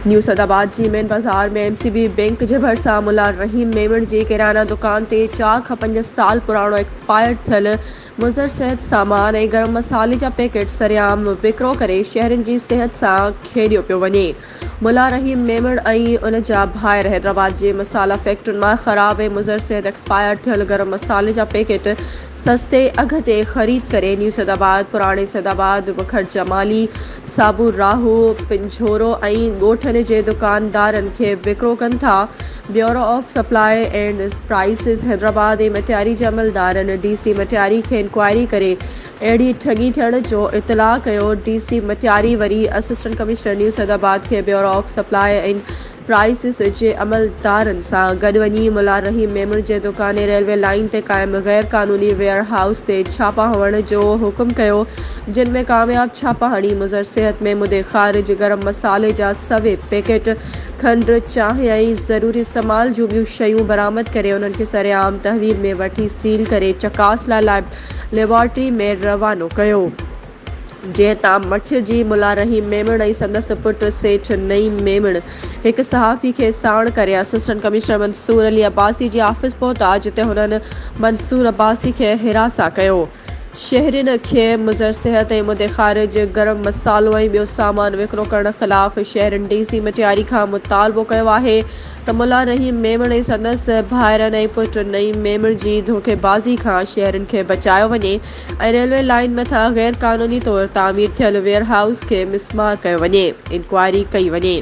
New Sadabad जी main बाज़ार में MCB bank जे भरिसां मुला रहीम मेमण जी किराना दुकान ते 4 खां 5 साल पुराणो एक्सपायर थियल मुज़र सेहत सामान ऐं गरम मसाले जा पैकेट सरेआम विकिरो करे शहरनि जी सिहत सां खेॾियो पियो वञे। मुला रहीम मेमण ऐं उन जा भाइर हैदराबाद जे मसाला फैक्ट्रियुनि मां ख़राब ऐं मुज़र सेहत एक्सपायर थियल गरम मसाले जा पैकेट सस्ते अघ ते ख़रीद करे न्यू सदाबाद, पुराणे सदाबाद, मुखर जमाली, साबू राहू, पिंझोरो ऐं ॻोठनि जे दुकानदारनि खे विकिरो कनि था। Bureau of supply and prices Hyderabad ऐं मटियारी जे अमलदारनि DC मटियारी खे इंक्वायरी करे अहिड़ी ठगी थियण जो इतलाह कयो। DC मटियारी वरी असिस्टेंट कमिश्नर न्यू सदाबाद खे bureau of supply and prices जे अमलदारनि सां गॾु वञी मुला रहीम मेमण जे दुकान रेलवे लाइन ते क़ाइमु गैर कानूनी वेयर हाउस ते छापा हणण जो हुकुम कयो, जिन में कामयाब छापा हणी मुज़र सेहत में मुदे ख़ारिज गरम मसाले जा सवे पैकेट, खंड, चांहि ऐं ज़रूरी इस्तेमाल जूं ॿियूं शयूं बरामद करे उन्हनि खे सरेआम तहवील में वठी सील करे चकास लाइ लेबोरेटरी में रवानो कयो। जंहिं तां मच्छर जी मुला रहीम मेमण ऐं संदसि पुटु सेठ नईम मेमण हिकु सहाफ़ी खे साण करे असिस्टेंट कमिश्नर मंसूर अली अब्बासी जी ऑफिस पहुता, जिते हुननि मंसूर अब्बासी खे हिरासा कयो। शहरियुनि खे मुज़र सेहत ऐं मुदे ख़ारिज गरम मसालो ऐं ॿियो सामान विकिरो करण ख़िलाफ़ शहरनि DC मटियारी खां मुतालबो कयो आहे त मुला रहीम मेमण ऐं संदसि भाइरनि ऐं पुटु नईम मेमण जी धोखेबाज़ी खां शहरनि खे बचायो वञे ऐं रेलवे लाइन मथां गैर कानूनी तौरु तामीर थियल वेयर हाउस खे मिसमार कयो वञे, इंक्वायरी कई वञे।